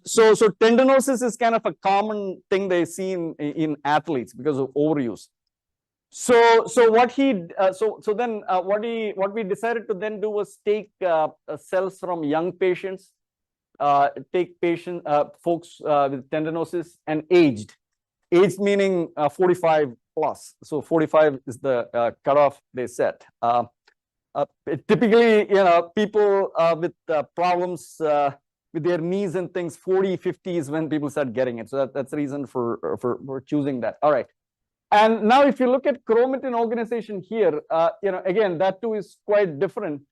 So tendinosis is kind of a common thing they see in athletes because of overuse. So what we decided to then do was take cells from young patients, take folks with tendinosis, and aged meaning 45 plus. So 45 is the cutoff they set. Typically, people with problems with their knees and things, 40, 50 is when people start getting it. So that's the reason for choosing that. All right. And now if you look at chromatin organization here, again, that too is quite different.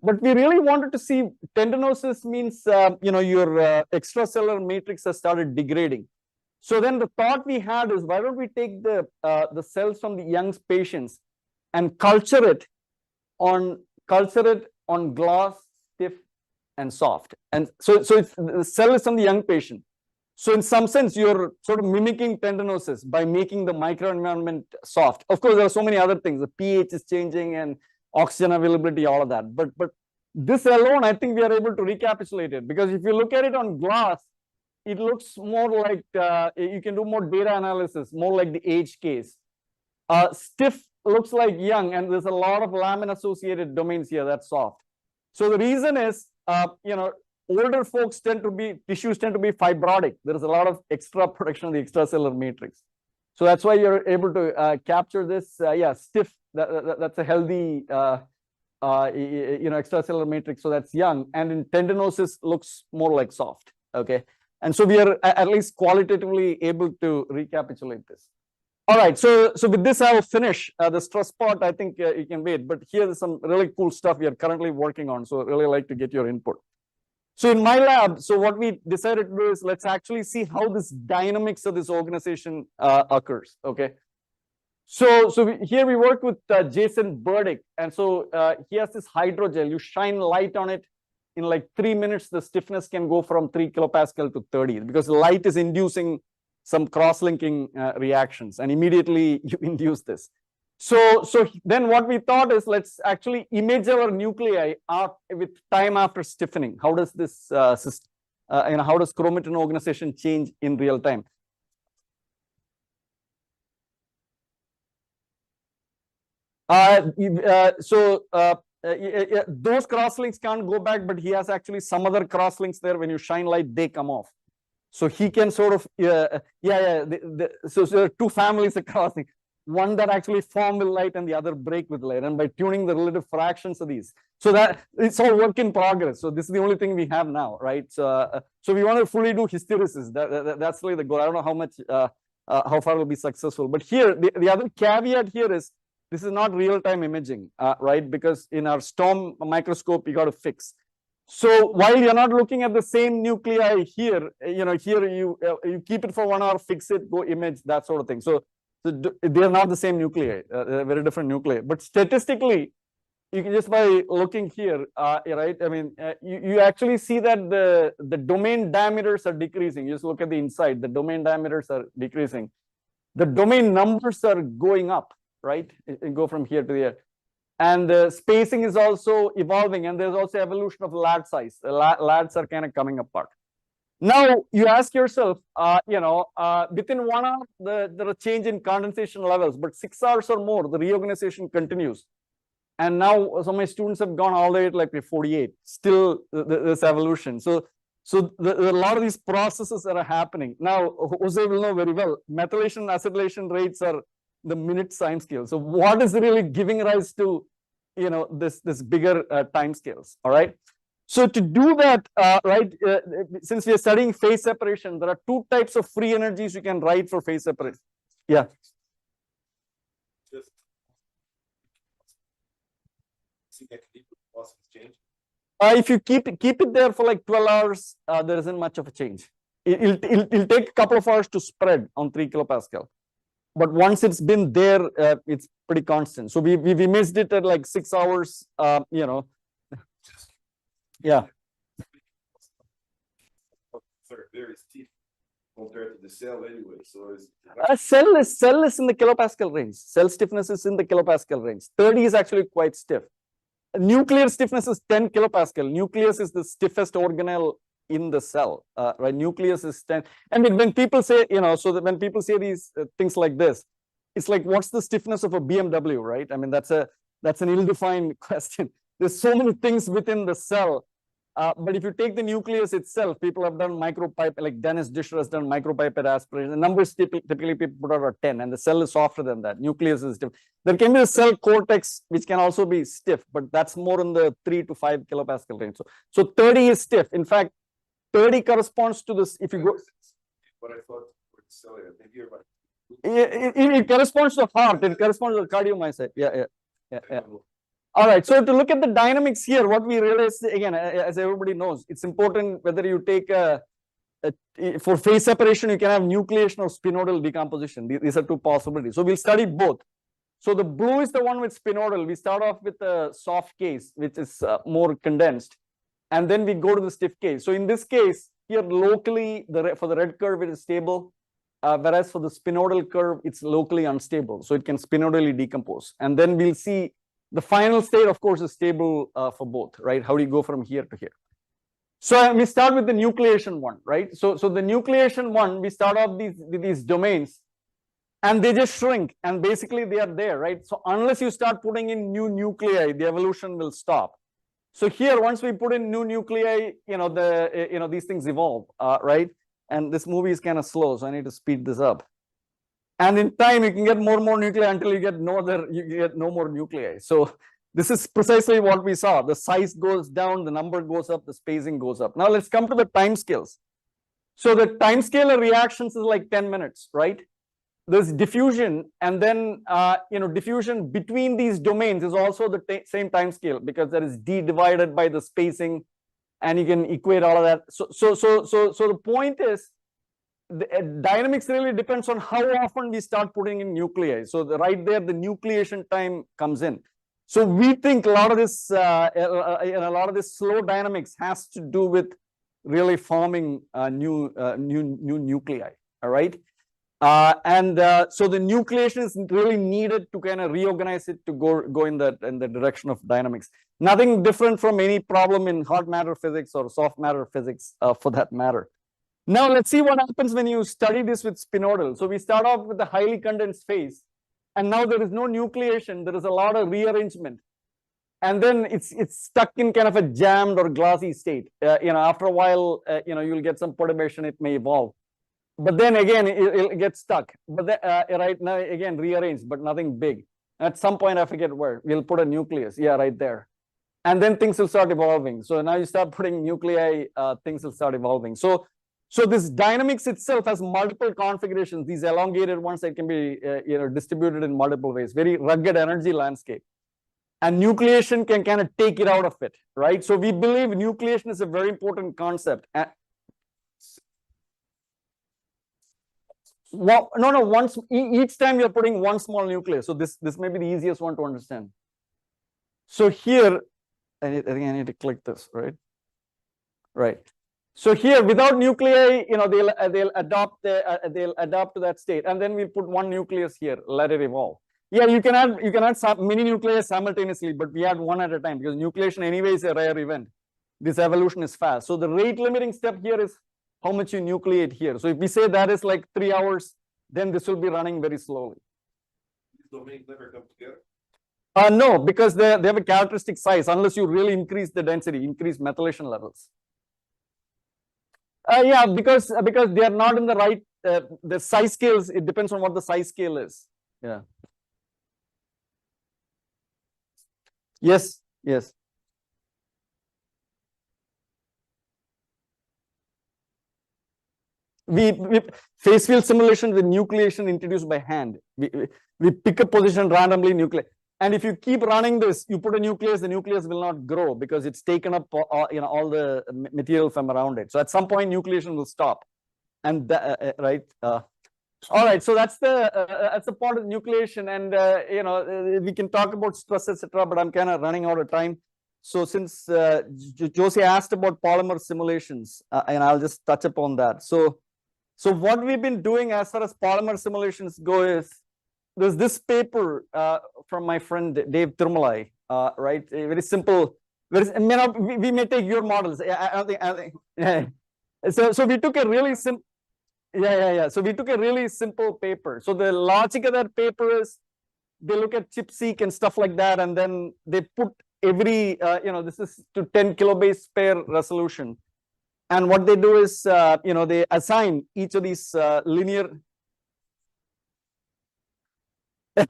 But we really wanted to see tendinosis means, your extracellular matrix has started degrading. So then the thought we had is, why don't we take the cells from the young patients and culture it on glass, stiff, and soft. And so it's, the cell is from the young patient. So in some sense, you're sort of mimicking tendinosis by making the microenvironment soft. Of course, there are so many other things. The pH is changing and oxygen availability, all of that. But this alone, I think we are able to recapitulate it, because if you look at it on glass, it looks more like you can do more data analysis, more like the age case. Stiff looks like young, and there's a lot of lamin-associated domains here that's soft. So the reason is, older folks tissues tend to be fibrotic. There is a lot of extra production of the extracellular matrix. So that's why you're able to capture this. Stiff, that's a healthy, extracellular matrix. So that's young. And in tendinosis looks more like soft. Okay. And so we are at least qualitatively able to recapitulate this. All right. So with this, I will finish the stress part. I think you can wait. But here is some really cool stuff we are currently working on. So really like to get your input. So in my lab, so what we decided to do is let's actually see how this dynamics of this organization occurs. Okay. So here we work with Jason Burdick, and so he has this hydrogel. You shine light on it, in like 3 minutes, the stiffness can go from 3 kilopascal to 30, because light is inducing some cross-linking reactions, and immediately you induce this. So then what we thought is, let's actually image our nuclei with time after stiffening. How does this how does chromatin organization change in real time? Those crosslinks can't go back, but he has actually some other crosslinks there. When you shine light, they come off. So he can sort of, so there are two families of crossing. One that actually form with light and the other break with light, and by tuning the relative fractions of these. So that it's all work in progress. So this is the only thing we have now, right? So we want to fully do hysteresis. That's really the goal. I don't know how much, how far we'll be successful. But here, the other caveat here is, this is not real-time imaging, right? Because in our storm microscope, you got to fix. So while you're not looking at the same nuclei here, here you keep it for 1 hour, fix it, go image, that sort of thing. So they're not the same nuclei, very different nuclei. But statistically, you can just by looking here, right? I mean, you actually see that the domain diameters are decreasing. You just look at the inside, the domain diameters are decreasing. The domain numbers are going up, right? It go from here to here. And the spacing is also evolving, and there's also evolution of lad size. The lads are kind of coming apart. Now you ask yourself, within 1 hour, there are change in condensation levels, but 6 hours or more, the reorganization continues. And now some of my students have gone all the way to like 48. Still, this evolution. So a lot of these processes that are happening. Now, Jose will know very well, methylation and acetylation rates are the minute time scale. So what is really giving rise to, this bigger time scales, all right? So to do that, since we are studying phase separation, there are two types of free energies you can write for phase separation. Yeah. If you keep it there for like 12 hours, there isn't much of a change. It'll take a couple of hours to spread on 3 kilopascal. But once it's been there, it's pretty constant. So we've imaged it at like 6 hours, Yeah. Very stiff compared to the cell anyway. So cell is in the kilopascal range. Cell stiffness is in the kilopascal range. 30 is actually quite stiff. Nuclear stiffness is 10 kilopascal. Nucleus is the stiffest organelle in the cell, right? Nucleus is 10. And when people say, so that when people say these things like this, it's like, what's the stiffness of a BMW, right? I mean, that's an ill-defined question. There's so many things within the cell. But if you take the nucleus itself, people have done micropipe, like Dennis Disher has done micropipette aspiration. The numbers typically people put out are 10, and the cell is softer than that. Nucleus is stiff. There can be a cell cortex, which can also be stiff, but that's more in the 3 to 5 kilopascal range. So 30 is stiff. In fact, 30 corresponds to this. If you go, what I thought for the cell, I think you're right. It corresponds to heart. It corresponds to cardiomyocyte. Yeah. All right. So to look at the dynamics here, what we realize, again, as everybody knows, it's important whether you take for phase separation, you can have nucleation or spinodal decomposition. These are two possibilities. So we'll study both. So the blue is the one with spinodal. We start off with a soft case, which is more condensed. and then we go to the stiff case. So in this case, here locally, for the red curve, it is stable, whereas for the spinodal curve, it's locally unstable. So it can spinodally decompose. And then we'll see the final state, of course, is stable for both, right? How do you go from here to here? So we start with the nucleation one, right? So the nucleation one, we start off with these domains, and they just shrink, and basically they are there, right? So unless you start putting in new nuclei, the evolution will stop. So here, once we put in new nuclei, these things evolve, right? And this movie is kind of slow, so I need to speed this up. And in time, you can get more and more nuclei until you get no more nuclei. So this is precisely what we saw. The size goes down, the number goes up, the spacing goes up. Now let's come to the time scales. So the time scale of reactions is like 10 minutes, right? There's diffusion, and then diffusion between these domains is also the same time scale, because there is d divided by the spacing, and you can equate all of that. So the point is, the dynamics really depends on how often we start putting in nuclei. So right there, the nucleation time comes in. So we think a lot of this slow dynamics has to do with really forming new nuclei. All right. So the nucleation is really needed to kind of reorganize it to go in the direction of dynamics. Nothing different from any problem in hard matter physics or soft matter physics for that matter. Now let's see what happens when you study this with spinodal. So we start off with the highly condensed phase, and now there is no nucleation. There is a lot of rearrangement, and then it's stuck in kind of a jammed or glossy state. After a while, you'll get some perturbation. It may evolve. But then again, it'll get stuck. But right now, again, rearranged, but nothing big. At some point, I forget where, we'll put a nucleus. Yeah, right there. And then things will start evolving. So now you start putting nuclei, things will start evolving. So this dynamics itself has multiple configurations. These elongated ones that can be distributed in multiple ways. Very rugged energy landscape. And nucleation can kind of take it out of it, right? So we believe nucleation is a very important concept. Well, no. Each time you're putting one small nucleus. So this may be the easiest one to understand. So here, I think I need to click this, right? Right. So here, without nuclei, they'll adopt to that state, and then we'll put one nucleus here, let it evolve. Yeah, you can add some many nuclei simultaneously, but we add one at a time because nucleation anyway is a rare event. This evolution is fast. So the rate limiting step here is how much you nucleate here. So if we say that is like 3 hours, then this will be running very slowly. These domains never come together? No, because they have a characteristic size, unless you really increase the density, increase methylation levels. Yeah, because they are not in the right, the size scales, it depends on what the size scale is. Yeah. Yes. We phase field simulation with nucleation introduced by hand. We pick a position randomly, nucleate. And if you keep running this, you put a nucleus, the nucleus will not grow because it's taken up all the material from around it. So at some point, nucleation will stop. And right. All right. So that's the part of nucleation, and we can talk about stress, etc. But I'm kind of running out of time. So since Josie asked about polymer simulations, and I'll just touch upon that. So what we've been doing as far as polymer simulations go is there's this paper from my friend Dave Tirmalai, right? Very simple. We may take your models. I think. So we took a really simple. Yeah. So we took a really simple paper. So the logic of that paper is they look at chip-seq and stuff like that, and then they put every this is to 10 kilobase per resolution. And what they do is, they assign each of these linear. I'm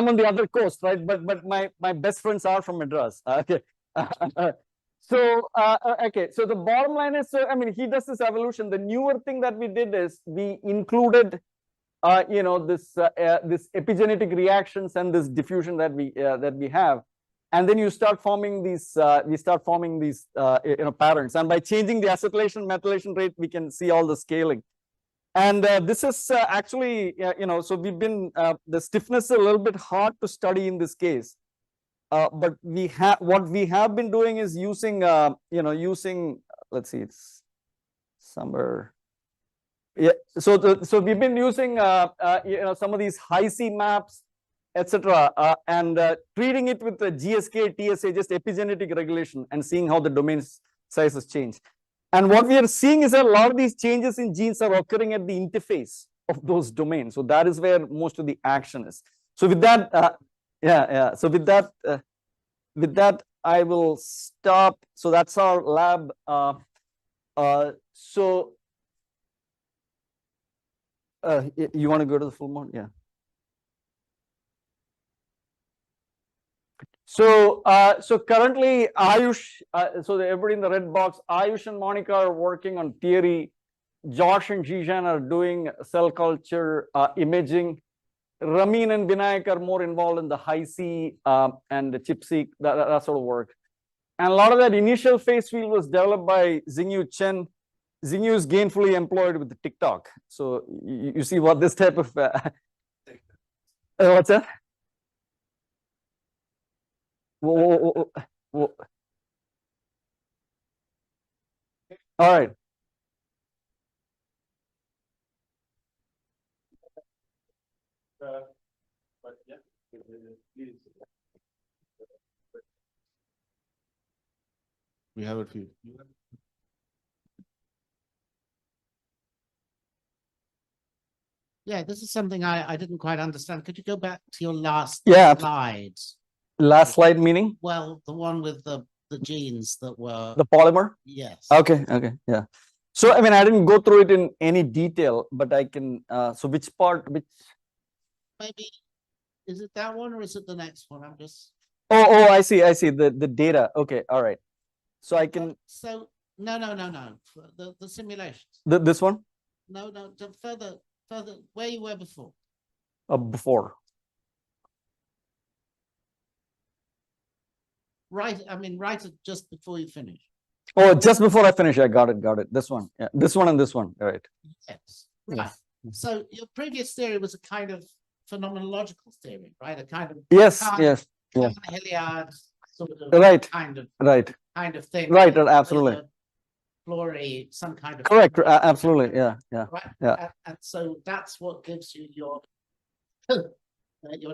on the other coast, right? But my best friends are from Madras. Okay. Okay. So the bottom line is, he does this evolution. The newer thing that we did is we included this epigenetic reactions and this diffusion that we have, and then you start forming these patterns, and by changing the acetylation methylation rate, we can see all the scaling. And this is actually, so we've been, the stiffness is a little bit hard to study in this case. But what we have been doing is using, using, let's see, it's somewhere. Yeah, so we've been using, some of these high C maps, etc., and treating it with the GSK, TSA, just epigenetic regulation, and seeing how the domain sizes change. And what we are seeing is that a lot of these changes in genes are occurring at the interface of those domains. So that is where most of the action is. So with that, So with that, I will stop. So that's our lab. You want to go to the full mode? Yeah. So, so currently Ayush, so everybody in the red box, Ayush and Monica are working on theory. Josh and Jijan are doing cell culture imaging. Ramin and Vinayak are more involved in the high C and the chip-seq, that sort of work. And a lot of that initial phase field was developed by Xingyu Chen. Xingyu is gainfully employed with the TikTok. So you see what this type of what's that? Whoa. All right. We have it for you. Yeah, this is something I didn't quite understand. Could you go back to your last Yeah. slide? Last slide meaning? Well, the one with the genes that were, The polymer? yes. Okay, yeah. So, I mean, I didn't go through it in any detail, but I can, so which part, Maybe, is it that one or is it the next one? I'm just. oh, I see, the data. Okay, all right. So I can, So, no. The simulations. this one? No, further, where you were before. Before. Right, I mean, right just before you finish. Oh, just before I finish, I got it. This one, yeah, this one and this one, all right. Yes, right. So your previous theory was a kind of phenomenological theory, right? A kind of Yes, Hilliard sort of right, kind of thing. Right, absolutely. Florey, some kind of Correct, absolutely, yeah. Right. And so that's what gives you your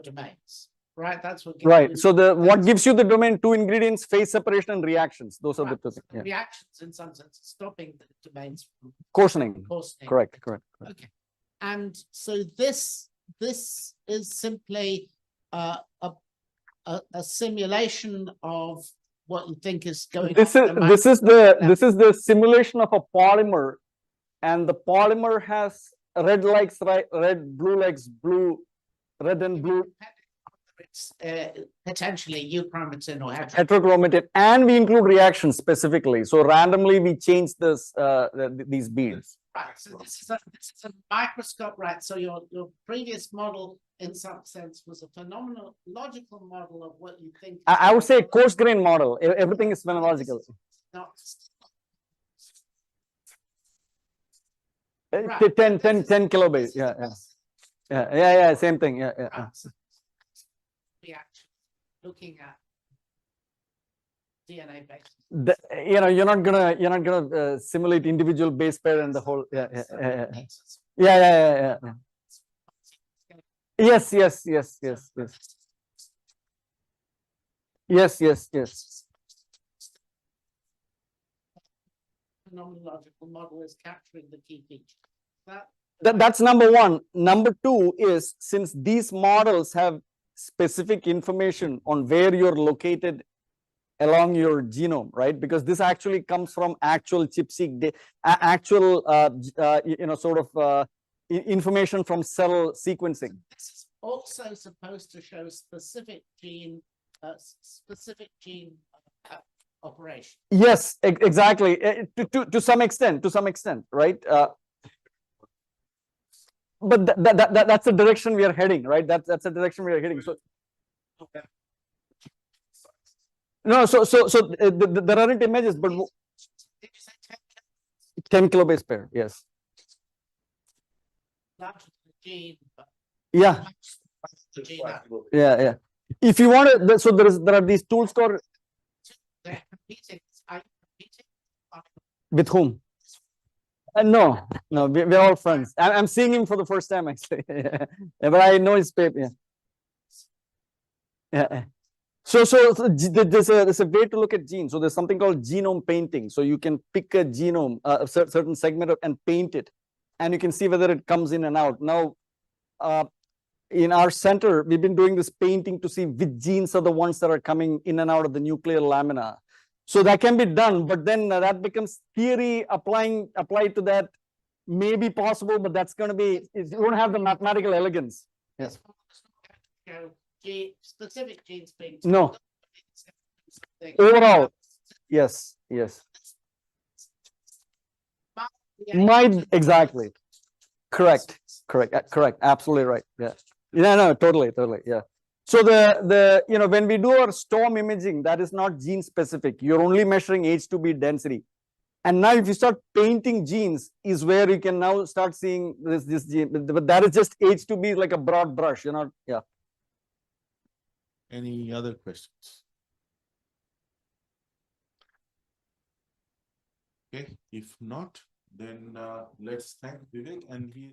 domains. Right, that's what gives Right. you, So what gives you the domain? Two ingredients: phase separation and reactions. Those are the two things. Yeah. reactions in some sense, stopping the domains from Coarsening. coarsening. Correct. Okay, and so this is simply a simulation of what you think is going This on. is the simulation of a polymer, and the polymer has red legs, right? Red, blue legs, blue, red and blue. It's potentially chromatin or heterochromatin, and we include reactions specifically. So randomly we change this these beads. Right. So this is a microscope, right? So your previous model, in some sense, was a phenomenological model of what you think. I would say coarse grain model. Everything is phenomenological. Not 10 kilobase. Yeah. Same thing. Yeah. Reaction, looking at DNA base. You're not gonna simulate individual base pair and the whole. Yeah. Yes. Phenomenological model is capturing the key feature. That's number one. Number two is, since these models have specific information on where you're located along your genome, right? Because this actually comes from actual chip-seq, actual information from cell sequencing. This is also supposed to show specific gene operation. Yes, exactly. To some extent, right? But that's the direction we are heading, right? That's the direction we are heading. So no, so there aren't images, but 10 kilobase pair, yes. not the gene, but Yeah, the gene. yeah. If you want to, so there are these tools called, They're competing. Are you competing? with whom? No, we're all friends. I'm seeing him for the first time actually. Yeah, but I know his paper. Yeah. So there's a way to look at genes. So there's something called genome painting. So you can pick a genome, a certain segment and paint it, and you can see whether it comes in and out. Now, in our center, we've been doing this painting to see which genes are the ones that are coming in and out of the nuclear lamina. So that can be done, but then that becomes theory. Applied to that may be possible, but that's going to be, you don't have the mathematical elegance. Yes. Specific genes being. No. Overall, yes. Might, exactly. Correct. Absolutely right. Yeah. No, totally. Yeah. So when we do our storm imaging, that is not gene specific. You're only measuring H2B density. And now if you start painting genes is where you can now start seeing this gene, but that is just H2B like a broad brush, yeah. Any other questions? Okay, if not, then let's thank Vivek, and he